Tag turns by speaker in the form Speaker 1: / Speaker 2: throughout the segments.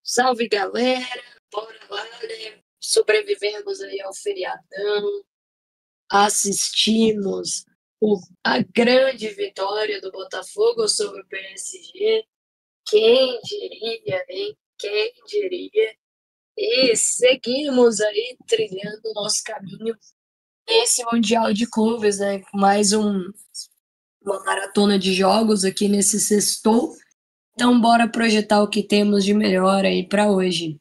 Speaker 1: Salve galera, bora lá, né? Sobrevivemos aí ao feriadão, assistimos a grande vitória do Botafogo sobre o PSG. Quem diria, hein? Quem diria? E seguimos aí trilhando o nosso caminho nesse Mundial de Clubes, né? Mais uma maratona de jogos aqui nesse sextou. Então, bora projetar o que temos de melhor aí para hoje.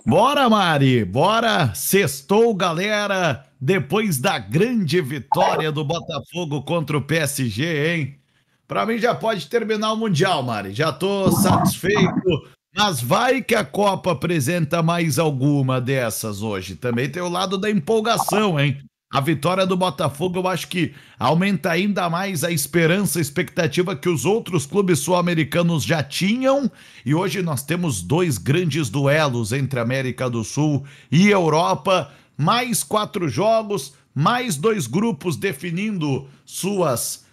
Speaker 2: Bora, Mari, bora! Sextou, galera! Depois da grande vitória do Botafogo contra o PSG, hein? Pra mim já pode terminar o Mundial, Mari. Já tô satisfeito. Mas vai que a Copa apresenta mais alguma dessas hoje. Também tem o lado da empolgação, hein? A vitória do Botafogo, eu acho que aumenta ainda mais a esperança, a expectativa que os outros clubes sul-americanos já tinham. E hoje nós temos dois grandes duelos entre América do Sul e Europa. Mais 4 jogos, mais 2 grupos definindo suas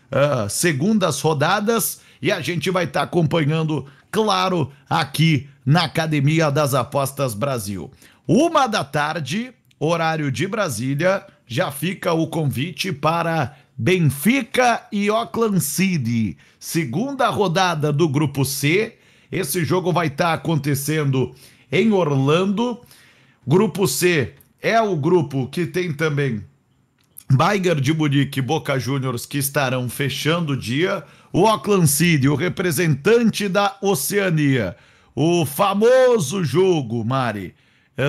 Speaker 2: segundas rodadas. E a gente vai estar acompanhando, claro, aqui na Academia das Apostas Brasil. 1 da tarde, horário de Brasília, já fica o convite para Benfica e Auckland City. Segunda rodada do Grupo C. Esse jogo vai estar acontecendo em Orlando. Grupo C é o grupo que tem também Bayern de Munique e Boca Juniors, que estarão fechando o dia. O Auckland City, o representante da Oceania. O famoso jogo, Mari,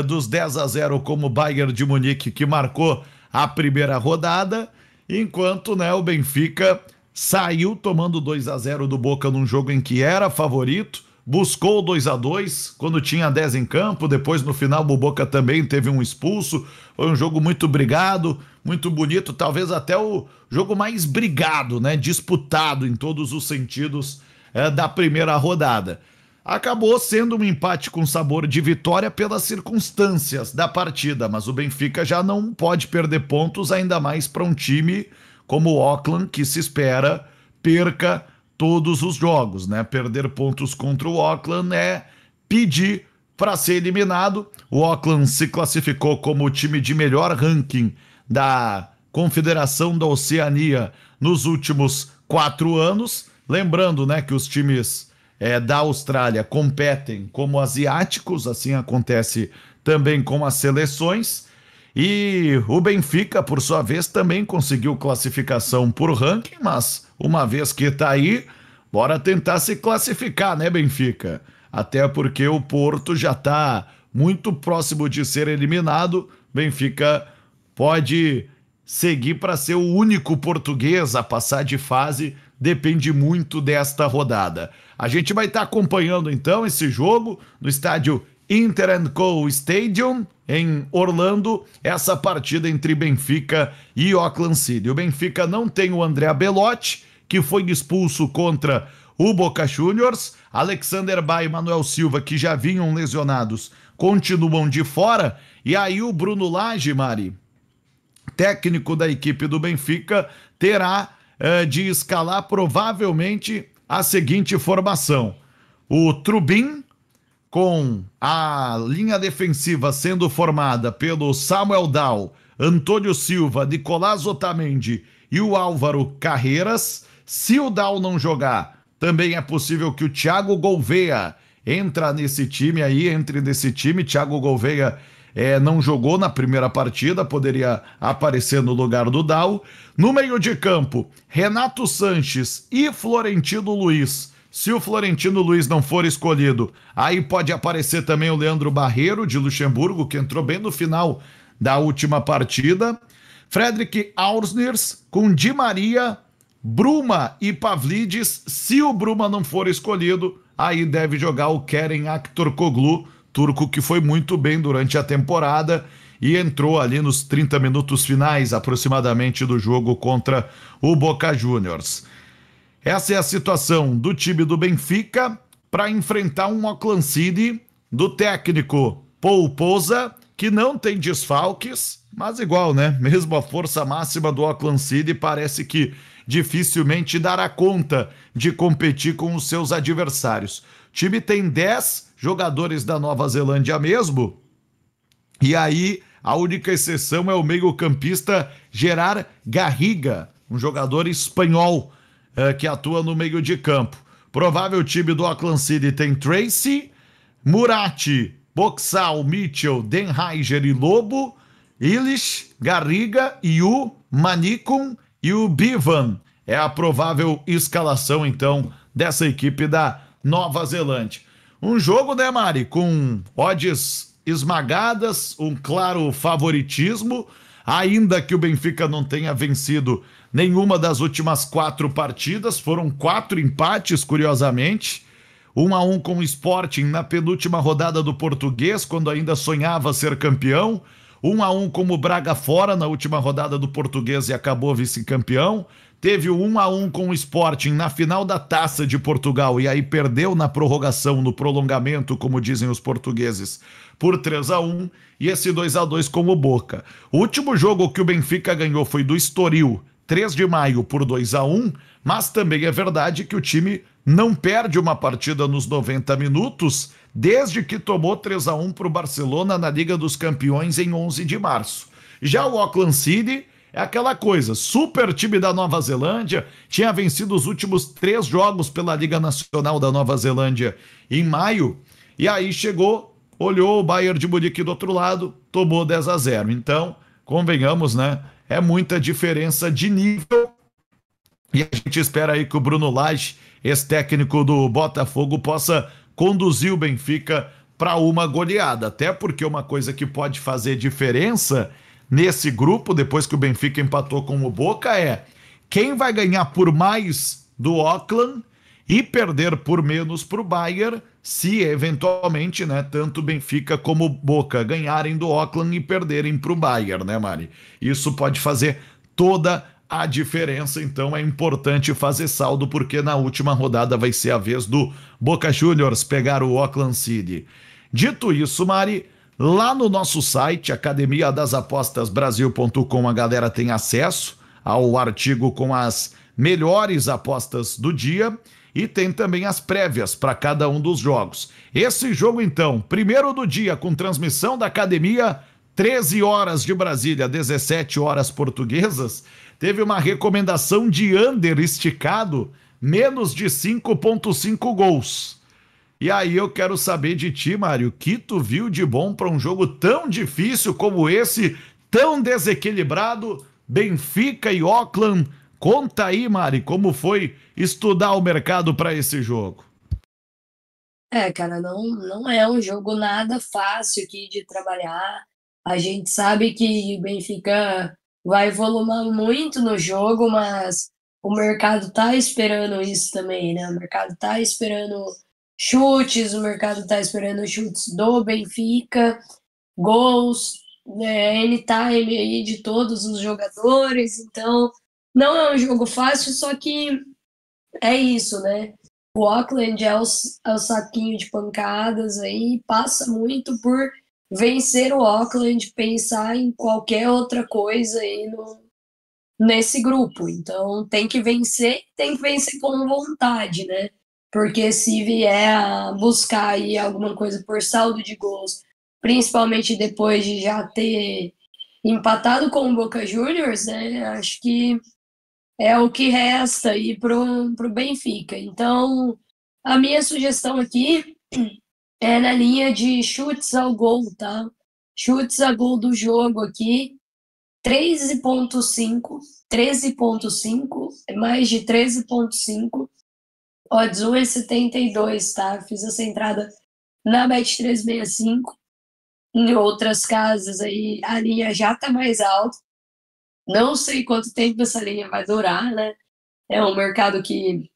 Speaker 2: dos 10-0 como Bayern de Munique, que marcou a primeira rodada, enquanto, né, o Benfica saiu tomando 2-0 do Boca num jogo em que era favorito, buscou 2-2 quando tinha 10 em campo, depois no final o Boca também teve um expulso. Foi um jogo muito brigado, muito bonito, talvez até o jogo mais brigado, né, disputado em todos os sentidos da primeira rodada. Acabou sendo um empate com sabor de vitória pelas circunstâncias da partida, mas o Benfica já não pode perder pontos, ainda mais para um time como o Auckland, que se espera perca todos os jogos, né? Perder pontos contra o Auckland é pedir para ser eliminado. O Auckland se classificou como o time de melhor ranking da Confederação da Oceania nos últimos 4 anos. Lembrando, né, que os times da Austrália competem como asiáticos, assim acontece também com as seleções. E o Benfica, por sua vez, também conseguiu classificação por ranking, mas uma vez que tá aí, bora tentar se classificar, né, Benfica? Até porque o Porto já tá muito próximo de ser eliminado. Benfica pode seguir para ser o único português a passar de fase, depende muito desta rodada. A gente vai estar acompanhando então esse jogo no estádio Inter Co Stadium em Orlando, essa partida entre Benfica e Auckland City. O Benfica não tem o André Belotti, que foi expulso contra o Boca Juniors. Alexander Bay e Manuel Silva, que já vinham lesionados, continuam de fora. E aí o Bruno Lage, Mari, técnico da equipe do Benfica, terá de escalar provavelmente a seguinte formação: o Trubin, com a linha defensiva sendo formada pelo Samuel Dal, Antônio Silva, Nicolás Otamendi e o Álvaro Carreiras. Se o Dal não jogar, também é possível que o Thiago Gouveia entre nesse time. Thiago Gouveia não jogou na primeira partida, poderia aparecer no lugar do Dal. No meio de campo, Renato Sanches e Florentino Luiz. Se o Florentino Luiz não for escolhido, aí pode aparecer também o Leandro Barreiro, de Luxemburgo, que entrou bem no final da última partida. Fredrik Aursners com Di Maria, Bruma e Pavlidis. Se o Bruma não for escolhido, aí deve jogar o Kerem Aktürkoğlu, turco que foi muito bem durante a temporada e entrou ali nos 30 minutos finais aproximadamente do jogo contra o Boca Juniors. Essa é a situação do time do Benfica para enfrentar um Auckland City do técnico Paul Poza, que não tem desfalques, mas igual, né? Mesmo a força máxima do Auckland City parece que dificilmente dará conta de competir com os seus adversários. O time tem 10 jogadores da Nova Zelândia mesmo, e aí a única exceção é o meio-campista Gerard Garriga, um jogador espanhol que atua no meio de campo. Provável time do Auckland City tem Tracy, Murati, Boxall, Mitchell, Denheiser e Lobo, Ilish, Garriga, Yu, Manicum e o Bivan. É a provável escalação, então, dessa equipe da Nova Zelândia. Um jogo, né, Mari, com odds esmagadas, um claro favoritismo, ainda que o Benfica não tenha vencido nenhuma das últimas 4 partidas, foram 4 empates, curiosamente. 1-1 com o Sporting na penúltima rodada do Português, quando ainda sonhava ser campeão. 1-1 com o Braga fora na última rodada do Português e acabou vice-campeão. Teve o 1-1 com o Sporting na final da Taça de Portugal e aí perdeu na prorrogação, no prolongamento, como dizem os portugueses, por 3-1. E esse 2-2 com o Boca. O último jogo que o Benfica ganhou foi do Estoril, 3 de maio, por 2-1, mas também é verdade que o time não perde uma partida nos 90 minutos desde que tomou 3-1 para o Barcelona na Liga dos Campeões em 11 de março. Já o Auckland City é aquela coisa, super time da Nova Zelândia, tinha vencido os últimos 3 jogos pela Liga Nacional da Nova Zelândia em maio, e aí chegou, olhou o Bayern de Munique do outro lado, tomou 10-0. Então, convenhamos, né? É muita diferença de nível. E a gente espera aí que o Bruno Lage, ex-técnico do Botafogo, possa conduzir o Benfica para uma goleada. Até porque uma coisa que pode fazer diferença nesse grupo, depois que o Benfica empatou com o Boca, é quem vai ganhar por mais do Auckland e perder por menos para o Bayern, se eventualmente, né, tanto o Benfica como o Boca ganharem do Auckland e perderem para o Bayern, né, Mari? Isso pode fazer toda a diferença, então é importante fazer saldo, porque na última rodada vai ser a vez do Boca Juniors pegar o Auckland City. Dito isso, Mari, lá no nosso site, academiadasapostasbrasil.com, a galera tem acesso ao artigo com as melhores apostas do dia e tem também as prévias para cada um dos jogos. Esse jogo, então, primeiro do dia, com transmissão da academia, 13 horas de Brasília, 17 horas portuguesas, teve uma recomendação de under esticado, menos de 5,5 gols. E aí eu quero saber de ti, Mário, o que tu viu de bom para um jogo tão difícil como esse, tão desequilibrado, Benfica e Auckland. Conta aí, Mari, como foi estudar o mercado para esse jogo.
Speaker 1: Cara, não é um jogo nada fácil aqui de trabalhar. A gente sabe que o Benfica vai volumar muito no jogo, mas o mercado tá esperando isso também, né? O mercado tá esperando chutes, o mercado tá esperando chutes do Benfica, gols, né, anytime aí de todos os jogadores. Então, não é um jogo fácil, só que é isso, né? O Auckland é o saquinho de pancadas aí, passa muito por vencer o Auckland, pensar em qualquer outra coisa aí nesse grupo. Então tem que vencer com vontade, né? Porque se vier a buscar aí alguma coisa por saldo de gols, principalmente depois de já ter empatado com o Boca Juniors, né? Acho que é o que resta aí pro Benfica. Então, a minha sugestão aqui é na linha de chutes ao gol, tá? Chutes a gol do jogo aqui, 13,5, 13,5, é mais de 13,5, odds 1,72, tá? Fiz essa entrada na Bet365. Em outras casas aí, a linha já tá mais alta. Não sei quanto tempo essa linha vai durar, né? É um mercado que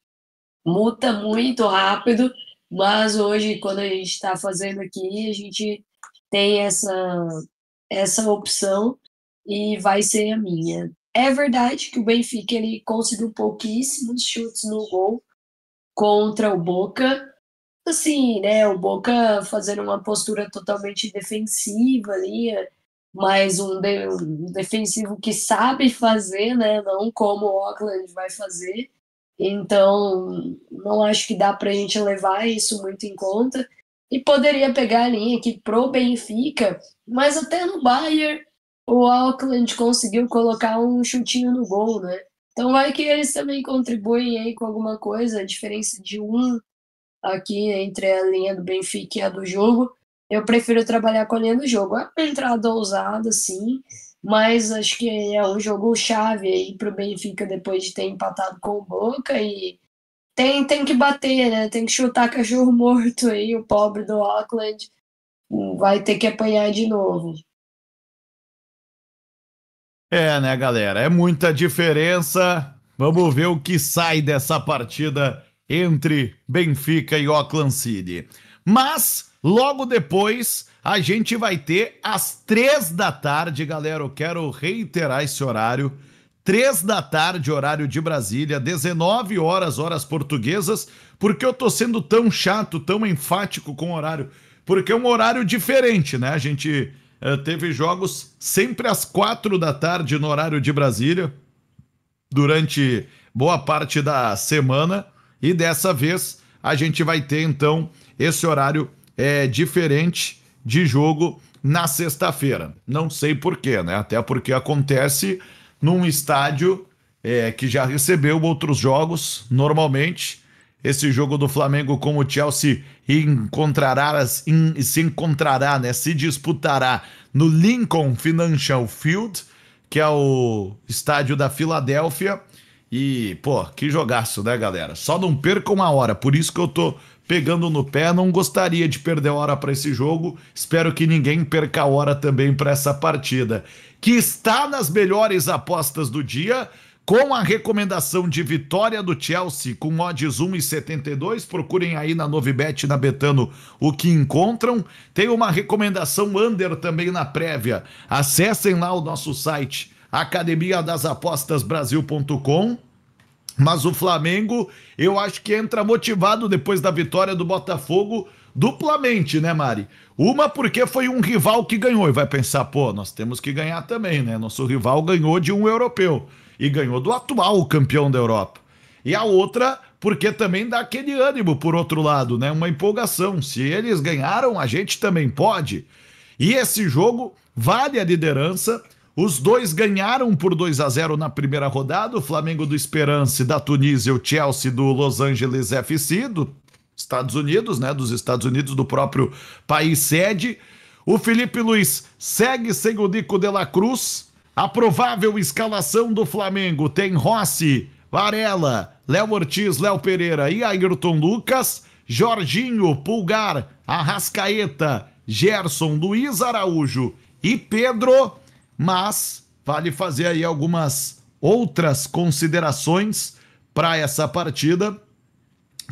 Speaker 1: muta muito rápido, mas hoje, quando a gente está fazendo aqui, a gente tem essa opção e vai ser a minha. É verdade que o Benfica ele conseguiu pouquíssimos chutes no gol contra o Boca. Assim, né? O Boca fazendo uma postura totalmente defensiva ali, mas um defensivo que sabe fazer, né? Não como o Auckland vai fazer. Então, não acho que dá para a gente levar isso muito em conta. E poderia pegar a linha aqui pro Benfica, mas até no Bayern o Auckland conseguiu colocar um chutinho no gol, né? Então vai que eles também contribuem aí com alguma coisa, a diferença de um aqui entre a linha do Benfica e a do jogo. Eu prefiro trabalhar com a linha do jogo. É uma entrada ousada, sim, mas acho que é um jogo chave aí para o Benfica depois de ter empatado com o Boca e tem que bater, né? Tem que chutar cachorro morto aí, o pobre do Auckland vai ter que apanhar de novo.
Speaker 2: É, né, galera? É muita diferença. Vamos ver o que sai dessa partida entre Benfica e Auckland City. Mas, logo depois, a gente vai ter às 3 da tarde, galera. Eu quero reiterar esse horário. 3 da tarde, horário de Brasília, 19 horas, horas portuguesas. Porque eu tô sendo tão chato, tão enfático com o horário? Porque é um horário diferente, né? A gente teve jogos sempre às 4 da tarde no horário de Brasília, durante boa parte da semana, e dessa vez a gente vai ter então esse horário diferente de jogo na sexta-feira. Não sei porquê, né? Até porque acontece num estádio que já recebeu outros jogos normalmente. Esse jogo do Flamengo com o Chelsea se encontrará, né? Se disputará no Lincoln Financial Field, que é o estádio da Filadélfia. E, pô, que jogaço, né, galera? Só não perca uma hora, por isso que eu tô pegando no pé. Não gostaria de perder hora para esse jogo. Espero que ninguém perca hora também para essa partida, que está nas melhores apostas do dia, com a recomendação de vitória do Chelsea com odds 1,72. Procurem aí na Novibet, na Betano, o que encontram. Tem uma recomendação under também na prévia. Acessem lá o nosso site academiadasapostasbrasil.com. Mas o Flamengo, eu acho que entra motivado depois da vitória do Botafogo, duplamente, né, Mari? Uma porque foi um rival que ganhou, e vai pensar, pô, nós temos que ganhar também, né? Nosso rival ganhou de um europeu e ganhou do atual campeão da Europa. E a outra porque também dá aquele ânimo por outro lado, né? Uma empolgação. Se eles ganharam, a gente também pode. E esse jogo vale a liderança. Os dois ganharam por 2-0 na primeira rodada, o Flamengo do Esperance da Tunísia, o Chelsea do Los Angeles FC, dos Estados Unidos, né? Dos Estados Unidos, do próprio país sede. O Felipe Luiz segue sem o Nico de la Cruz. A provável escalação do Flamengo tem Rossi, Varela, Léo Ortiz, Léo Pereira e Ayrton Lucas, Jorginho, Pulgar, Arrascaeta, Gerson, Luiz Araújo e Pedro. Mas vale fazer aí algumas outras considerações para essa partida,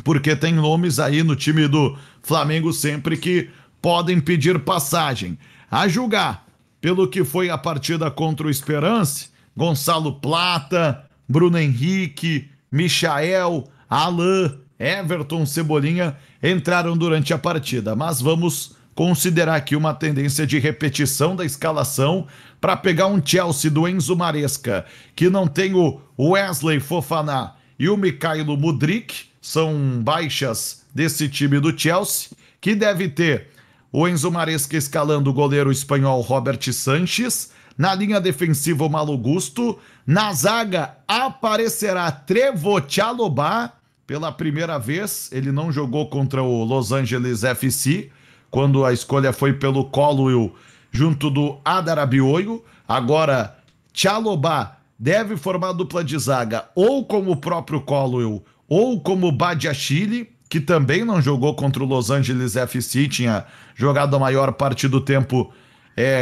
Speaker 2: porque tem nomes aí no time do Flamengo sempre que podem pedir passagem. A julgar pelo que foi a partida contra o Esperance, Gonçalo Plata, Bruno Henrique, Michael, Alain, Everton, Cebolinha entraram durante a partida, mas vamos considerar aqui uma tendência de repetição da escalação para pegar um Chelsea do Enzo Maresca, que não tem o Wesley Fofana e o Mikhailo Mudryk, são baixas desse time do Chelsea, que deve ter o Enzo Maresca escalando o goleiro espanhol Robert Sanches, na linha defensiva o Malo Gusto, na zaga aparecerá Trevoh Chalobah, pela primeira vez, ele não jogou contra o Los Angeles FC, quando a escolha foi pelo Colwill junto do Adar Abioyo. Agora, Chalobah deve formar dupla de zaga ou como o próprio Colwill ou como o Badiashile, que também não jogou contra o Los Angeles FC, tinha jogado a maior parte do tempo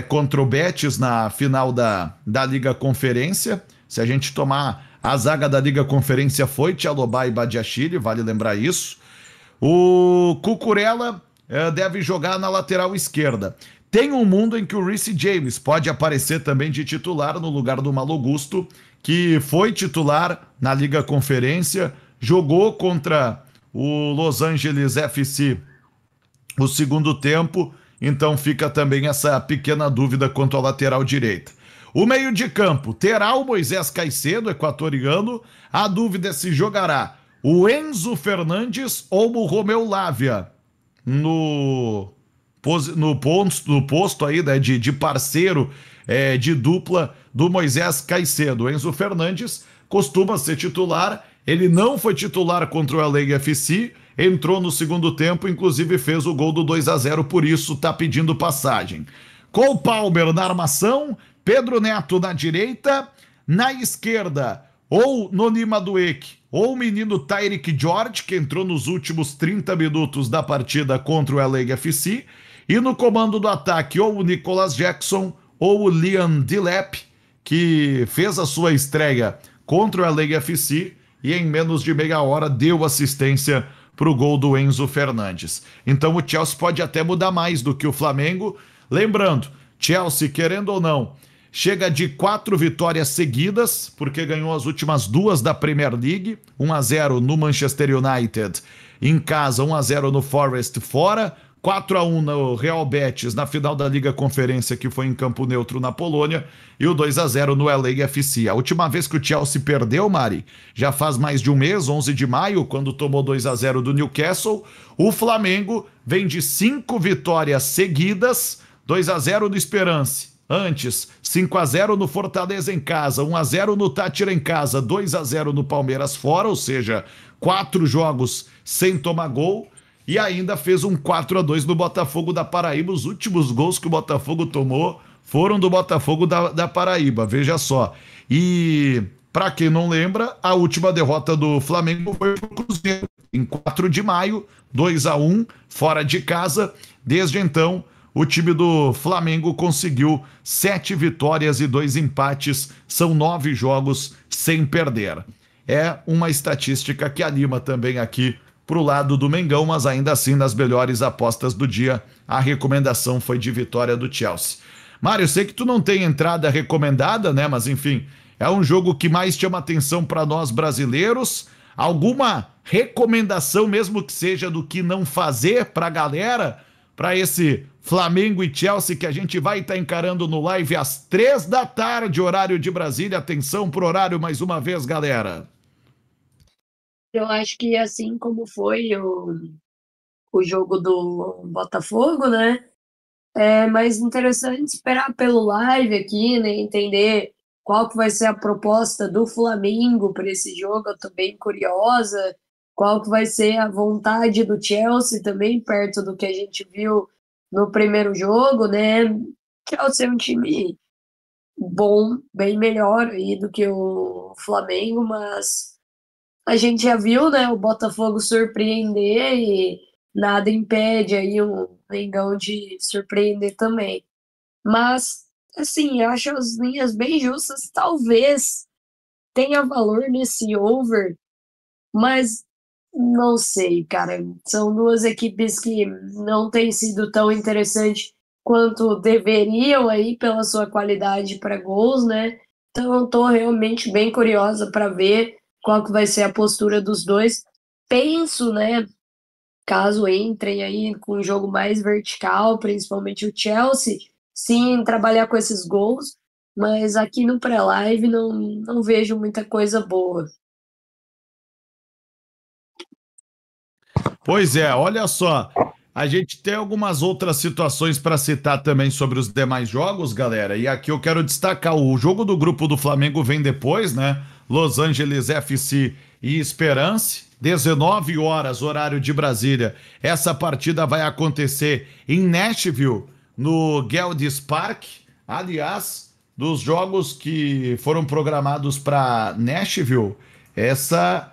Speaker 2: contra o Betis na final da Liga Conferência. Se a gente tomar a zaga da Liga Conferência, foi Chalobah e Badiashile, vale lembrar isso. O Cucurella deve jogar na lateral esquerda. Tem um mundo em que o Reece James pode aparecer também de titular no lugar do Malo Gusto, que foi titular na Liga Conferência, jogou contra o Los Angeles FC o segundo tempo Então fica também essa pequena dúvida quanto à lateral direita. O meio de campo terá o Moisés Caicedo, equatoriano. A dúvida é se jogará o Enzo Fernandes ou o Romeu Lavia no, no posto aí, né, de parceiro, de dupla do Moisés Caicedo. O Enzo Fernandes costuma ser titular, ele não foi titular contra o LA FC, entrou no segundo tempo, inclusive fez o gol do 2-0, por isso tá pedindo passagem. Cole Palmer na armação, Pedro Neto na direita, na esquerda, ou Noni Madueke, ou o menino Tyrick George, que entrou nos últimos 30 minutos da partida contra o LA FC, e no comando do ataque, ou o Nicolas Jackson, ou o Liam Delap, que fez a sua estreia contra o LA FC e em menos de meia hora deu assistência para o gol do Enzo Fernandes. Então o Chelsea pode até mudar mais do que o Flamengo. Lembrando, Chelsea, querendo ou não, chega de 4 vitórias seguidas, porque ganhou as últimas 2 da Premier League, 1-0 no Manchester United em casa, 1-0 no Forest fora, 4-1 no Real Betis na final da Liga Conferência, que foi em campo neutro na Polônia, e o 2-0 no LA FC. A última vez que o Chelsea perdeu, Mari, já faz mais de um mês, 11 de maio, quando tomou 2-0 do Newcastle. O Flamengo vem de 5 vitórias seguidas, 2-0 no Esperance. Antes, 5-0 no Fortaleza em casa, 1-0 no Tátira em casa, 2-0 no Palmeiras fora, ou seja, 4 jogos sem tomar gol. E ainda fez um 4-2 no Botafogo da Paraíba. Os últimos gols que o Botafogo tomou foram do Botafogo da Paraíba, veja só. E, para quem não lembra, a última derrota do Flamengo foi pro Cruzeiro, em 4 de maio, 2-1, fora de casa. Desde então, o time do Flamengo conseguiu 7 vitórias e 2 empates. São 9 jogos sem perder. É uma estatística que anima também aqui pro lado do Mengão, mas ainda assim, nas melhores apostas do dia, a recomendação foi de vitória do Chelsea. Mário, eu sei que tu não tem entrada recomendada, né? Mas enfim, é um jogo que mais chama atenção para nós brasileiros. Alguma recomendação, mesmo que seja do que não fazer pra galera, para esse Flamengo e Chelsea que a gente vai estar encarando no live às 3 da tarde, horário de Brasília. Atenção pro horário mais uma vez, galera.
Speaker 1: Eu acho que assim como foi o jogo do Botafogo, né? É mais interessante esperar pelo live aqui, né? Entender qual que vai ser a proposta do Flamengo para esse jogo. Eu tô bem curiosa. Qual que vai ser a vontade do Chelsea também, perto do que a gente viu no primeiro jogo, né? Chelsea é um time bom, bem melhor aí do que o Flamengo, mas a gente já viu, né, o Botafogo surpreender e nada impede aí o Mengão de surpreender também. Mas, assim, eu acho as linhas bem justas. Talvez tenha valor nesse over, mas não sei, cara. São duas equipes que não têm sido tão interessantes quanto deveriam aí pela sua qualidade para gols, né? Então eu tô realmente bem curiosa para ver qual que vai ser a postura dos dois. Penso, né, caso entrem aí com um jogo mais vertical, principalmente o Chelsea, sim, trabalhar com esses gols, mas aqui no pré-live não vejo muita coisa boa.
Speaker 2: Pois é, olha só. A gente tem algumas outras situações para citar também sobre os demais jogos, galera. E aqui eu quero destacar: o jogo do grupo do Flamengo vem depois, né? Los Angeles FC e Esperance, 19 horas, horário de Brasília. Essa partida vai acontecer em Nashville, no Geldis Park. Aliás, dos jogos que foram programados para Nashville, essa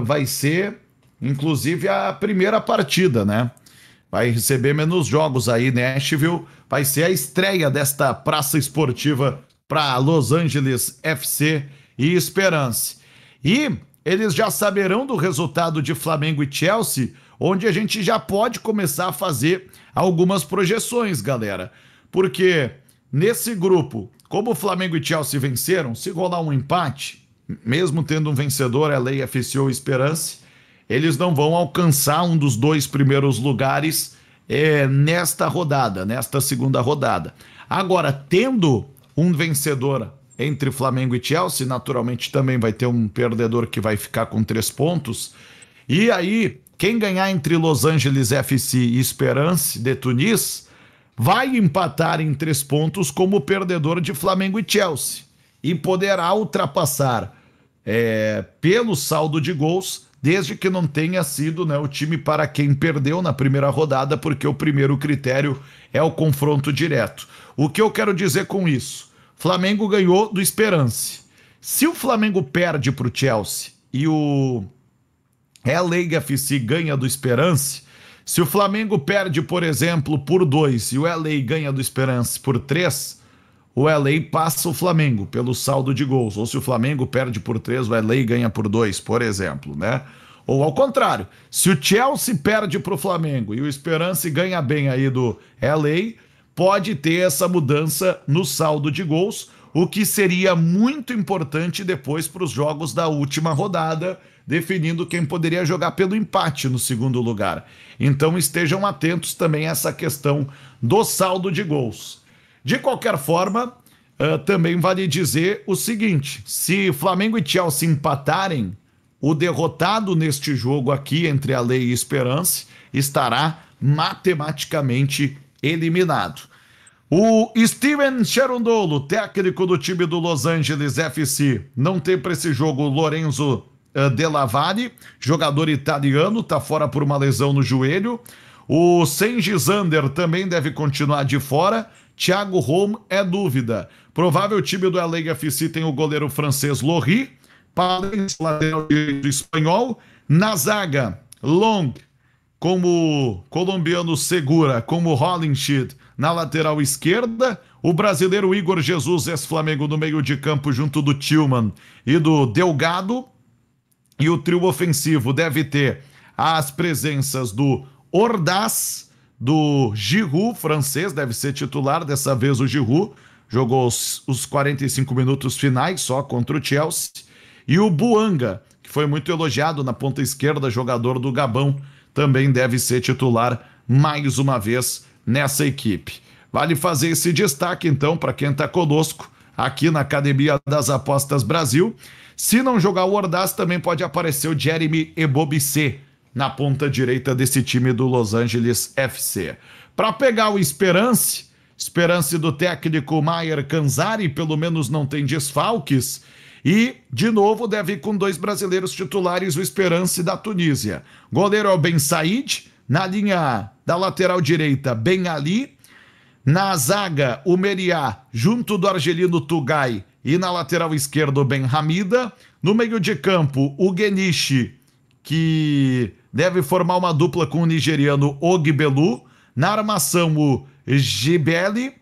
Speaker 2: vai ser, inclusive, a primeira partida, né? Vai receber menos jogos aí, Nashville. Vai ser a estreia desta praça esportiva para Los Angeles FC e Esperance. E eles já saberão do resultado de Flamengo e Chelsea, onde a gente já pode começar a fazer algumas projeções, galera. Porque nesse grupo, como o Flamengo e Chelsea venceram, se rolar um empate, mesmo tendo um vencedor, LAFC ou Esperance, eles não vão alcançar um dos 2 primeiros lugares nesta rodada, nesta segunda rodada. Agora, tendo um vencedor entre Flamengo e Chelsea, naturalmente também vai ter um perdedor que vai ficar com 3 pontos. E aí, quem ganhar entre Los Angeles FC e Esperance de Tunis vai empatar em 3 pontos como perdedor de Flamengo e Chelsea e poderá ultrapassar pelo saldo de gols, desde que não tenha sido, né, o time para quem perdeu na primeira rodada, porque o primeiro critério é o confronto direto. O que eu quero dizer com isso? Flamengo ganhou do Esperance. Se o Flamengo perde para o Chelsea e o LA FC ganha do Esperance, se o Flamengo perde, por exemplo, por 2 e o LA ganha do Esperance por 3, o LA passa o Flamengo pelo saldo de gols. Ou se o Flamengo perde por 3, o LA ganha por 2, por exemplo, né? Ou ao contrário, se o Chelsea perde para o Flamengo e o Esperance ganha bem aí do LA, pode ter essa mudança no saldo de gols, o que seria muito importante depois para os jogos da última rodada, definindo quem poderia jogar pelo empate no segundo lugar. Então estejam atentos também a essa questão do saldo de gols. De qualquer forma, também vale dizer o seguinte: se Flamengo e Chelsea empatarem, o derrotado neste jogo aqui entre a Lei e Esperance estará matematicamente eliminado. O Steven Cherundolo, técnico do time do Los Angeles FC, não tem para esse jogo o Lorenzo Della Valle, jogador italiano, está fora por uma lesão no joelho. O Cengiz Zander também deve continuar de fora. Thiago Holm é dúvida. Provável time do LA FC tem o goleiro francês Lohri, Palens, lateral direito espanhol, na zaga, Long, como colombiano Segura, como Hollingsheed na lateral esquerda, o brasileiro Igor Jesus, ex-Flamengo, no meio de campo junto do Tillman e do Delgado, e o trio ofensivo deve ter as presenças do Ordaz, do Giroud, francês, deve ser titular, dessa vez o Giroud, jogou os 45 minutos finais só contra o Chelsea, e o Buanga, que foi muito elogiado na ponta esquerda, jogador do Gabão, também deve ser titular mais uma vez nessa equipe. Vale fazer esse destaque então para quem está conosco aqui na Academia das Apostas Brasil. Se não jogar o Ordaz, também pode aparecer o Jeremy Ebobisse na ponta direita desse time do Los Angeles FC. Para pegar o Esperance do técnico Maier Canzari, pelo menos não tem desfalques, e, de novo, deve ir com 2 brasileiros titulares, o Esperance da Tunísia. Goleiro é o Ben Said, na linha da lateral direita, Ben Ali, na zaga, o Meriá, junto do argelino Tugay, e na lateral esquerda, o Ben Hamida. No meio de campo, o Genishi, que deve formar uma dupla com o nigeriano Ogbelu. Na armação, o Gibeli,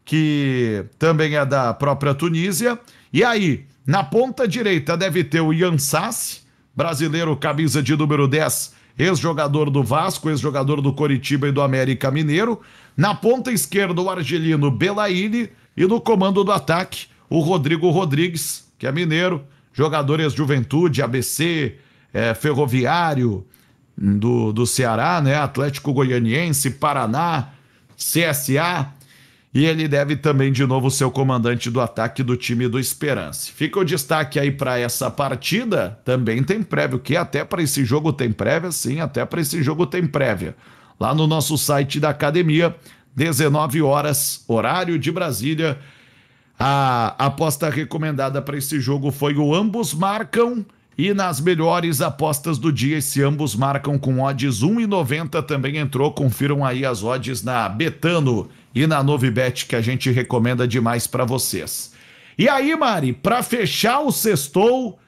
Speaker 2: que também é da própria Tunísia. E aí, na ponta direita, deve ter o Ian Sassi, brasileiro, camisa de número 10, ex-jogador do Vasco, ex-jogador do Coritiba e do América Mineiro. Na ponta esquerda, o argelino Belaíli. E no comando do ataque, o Rodrigo Rodrigues, que é mineiro, jogador ex-Juventude, ABC, Ferroviário do Ceará, né? Atlético Goianiense, Paraná, CSA. E ele deve também, de novo, ser o comandante do ataque do time do Esperance. Fica o destaque aí para essa partida. Também tem prévia, que até para esse jogo tem prévia? Sim, até para esse jogo tem prévia. Lá no nosso site da academia, 19 horas, horário de Brasília. A aposta recomendada para esse jogo foi o ambos marcam. E nas melhores apostas do dia, esse ambos marcam com odds 1,90 também entrou. Confiram aí as odds na Betano e na Novibet, que a gente recomenda demais para vocês. E aí, Mari, para fechar o sextou,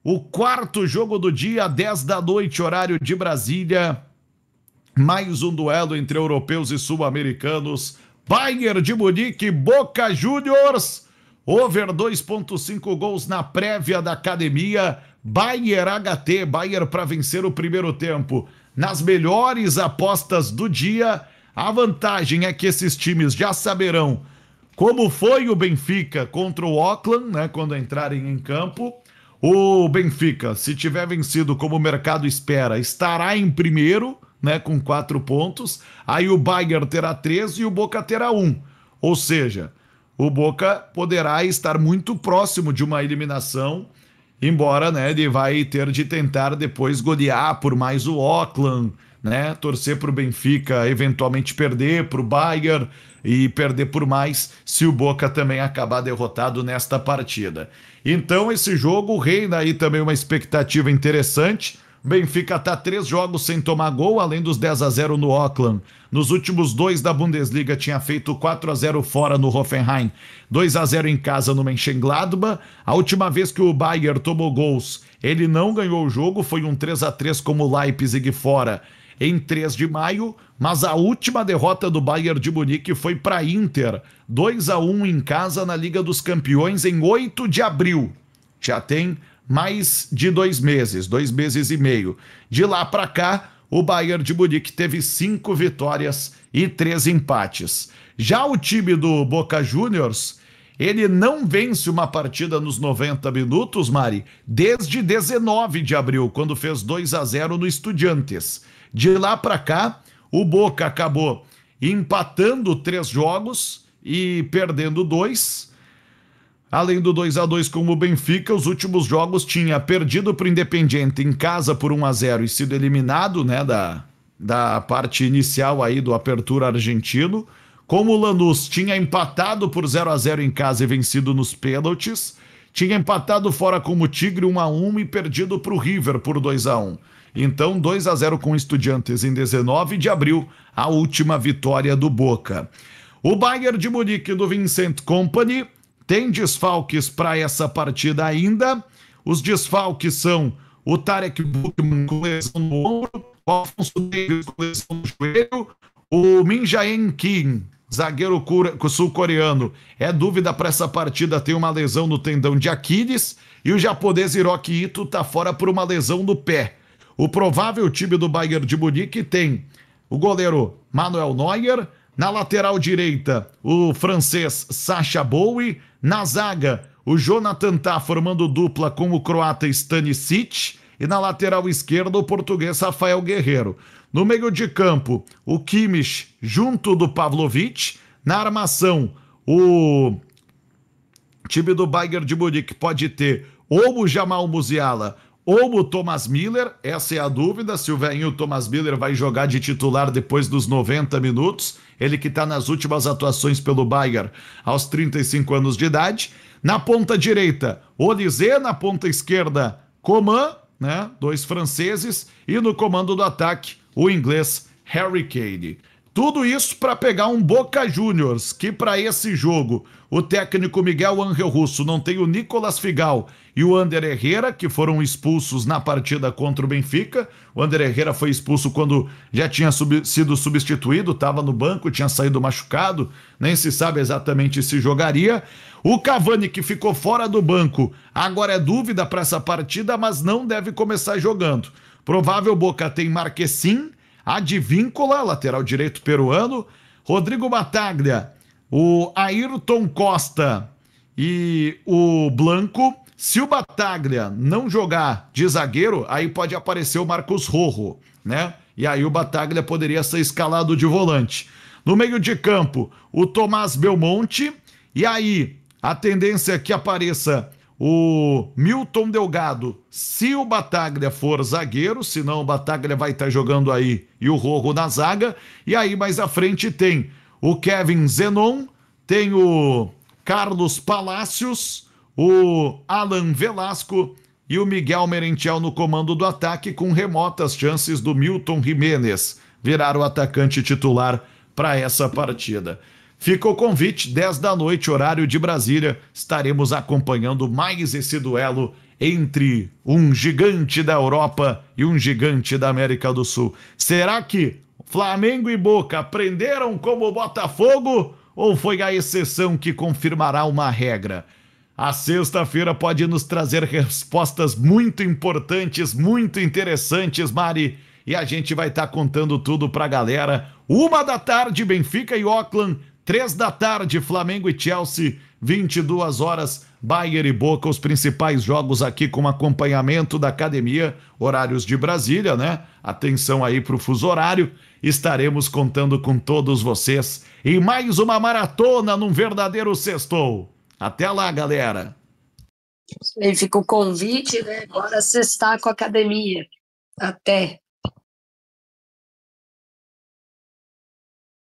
Speaker 2: o quarto jogo do dia, 10 da noite, horário de Brasília, mais um duelo entre europeus e sul-americanos. Bayern de Munique, Boca Juniors, over 2,5 gols na prévia da academia. Bayern HT, Bayern para vencer o primeiro tempo. Nas melhores apostas do dia, a vantagem é que esses times já saberão como foi o Benfica contra o Auckland, né, quando entrarem em campo. O Benfica, se tiver vencido como o mercado espera, estará em primeiro né, com 4 pontos. Aí o Bayern terá 3 e o Boca terá 1. Ou seja, o Boca poderá estar muito próximo de uma eliminação, embora, né, ele vai ter de tentar depois golear por mais o Auckland, né, torcer para o Benfica eventualmente perder para o Bayern e perder por mais se o Boca também acabar derrotado nesta partida. Então esse jogo reina aí também uma expectativa interessante. Benfica está 3 jogos sem tomar gol, além dos 10-0 no Auckland. Nos últimos 2 da Bundesliga tinha feito 4-0 fora no Hoffenheim, 2-0 em casa no Mönchengladbach. A última vez que o Bayern tomou gols, ele não ganhou o jogo, foi um 3-3 como o Leipzig fora em 3 de maio, mas a última derrota do Bayern de Munique foi para Inter, 2-1 em casa na Liga dos Campeões em 8 de abril. Já tem mais de 2 meses, 2 meses e meio. De lá para cá, o Bayern de Munique teve 5 vitórias e 3 empates. Já o time do Boca Juniors, ele não vence uma partida nos 90 minutos, Mari, desde 19 de abril, quando fez 2-0 no Estudiantes. De lá para cá, o Boca acabou empatando 3 jogos e perdendo 2. Além do 2-2 com o Benfica, os últimos jogos tinha perdido para o Independiente em casa por 1-0 e sido eliminado, né, da parte inicial aí do Apertura argentino. Como o Lanús tinha empatado por 0-0 em casa e vencido nos pênaltis, tinha empatado fora com o Tigre 1-1 e perdido para o River por 2-1. Então 2-0 com o Estudiantes em 19 de abril, a última vitória do Boca. O Bayern de Munique do Vincent Kompany tem desfalques para essa partida ainda. Os desfalques são o Tarek Buchmann com lesão no ombro, o Alfonso Davies com lesão no joelho, o Min Jae Kim, zagueiro sul-coreano, é dúvida para essa partida, tem uma lesão no tendão de Aquiles, e o japonês Hiroki Ito está fora por uma lesão no pé. O provável time do Bayern de Munique tem o goleiro Manuel Neuer, na lateral direita o francês Sacha Boey, na zaga o Jonathan Tah formando dupla com o croata Stanisic e na lateral esquerda o português Rafael Guerreiro. No meio de campo o Kimmich junto do Pavlovic, na armação o time do Bayern de Munique pode ter ou o Jamal Musiala ou o Thomas Miller, essa é a dúvida, se o velhinho Thomas Miller vai jogar de titular depois dos 90 minutos, ele que está nas últimas atuações pelo Bayern aos 35 anos de idade. Na ponta direita, Olise, na ponta esquerda, Coman, né, 2 franceses, e no comando do ataque, o inglês Harry Kane. Tudo isso para pegar um Boca Juniors, que para esse jogo o técnico Miguel Ángel Russo não tem o Nicolas Figal e o Ander Herrera, que foram expulsos na partida contra o Benfica. O Ander Herrera foi expulso quando já tinha sido substituído, estava no banco, tinha saído machucado, nem se sabe exatamente se jogaria. O Cavani, que ficou fora do banco, agora é dúvida para essa partida, mas não deve começar jogando. Provável Boca tem Marquezin, Advíncula, lateral direito peruano, Rodrigo Bataglia, o Ayrton Costa e o Blanco. Se o Bataglia não jogar de zagueiro, aí pode aparecer o Marcos Rojo, né? E aí o Bataglia poderia ser escalado de volante. No meio de campo, o Tomás Belmonte, e aí a tendência é que apareça o Milton Delgado, se o Bataglia for zagueiro, senão o Bataglia vai estar jogando aí e o Rojo na zaga. E aí mais à frente tem o Kevin Zenon, tem o Carlos Palacios, o Alan Velasco e o Miguel Merentiel no comando do ataque, com remotas chances do Milton Jiménez virar o atacante titular para essa partida. Fica o convite, 10 da noite, horário de Brasília, estaremos acompanhando mais esse duelo entre um gigante da Europa e um gigante da América do Sul. Será que Flamengo e Boca aprenderam como Botafogo ou foi a exceção que confirmará uma regra? A sexta-feira pode nos trazer respostas muito importantes, muito interessantes, Mari, e a gente vai estar contando tudo pra galera. 1h, Benfica e Auckland, 3 da tarde, Flamengo e Chelsea, 22 horas, Bayern e Boca, os principais jogos aqui com acompanhamento da academia, horários de Brasília, né? Atenção aí para o fuso horário. Estaremos contando com todos vocês em mais uma maratona num verdadeiro sextou. Até lá, galera.
Speaker 1: Aí fica o convite, né? Bora sextar com a academia. Até.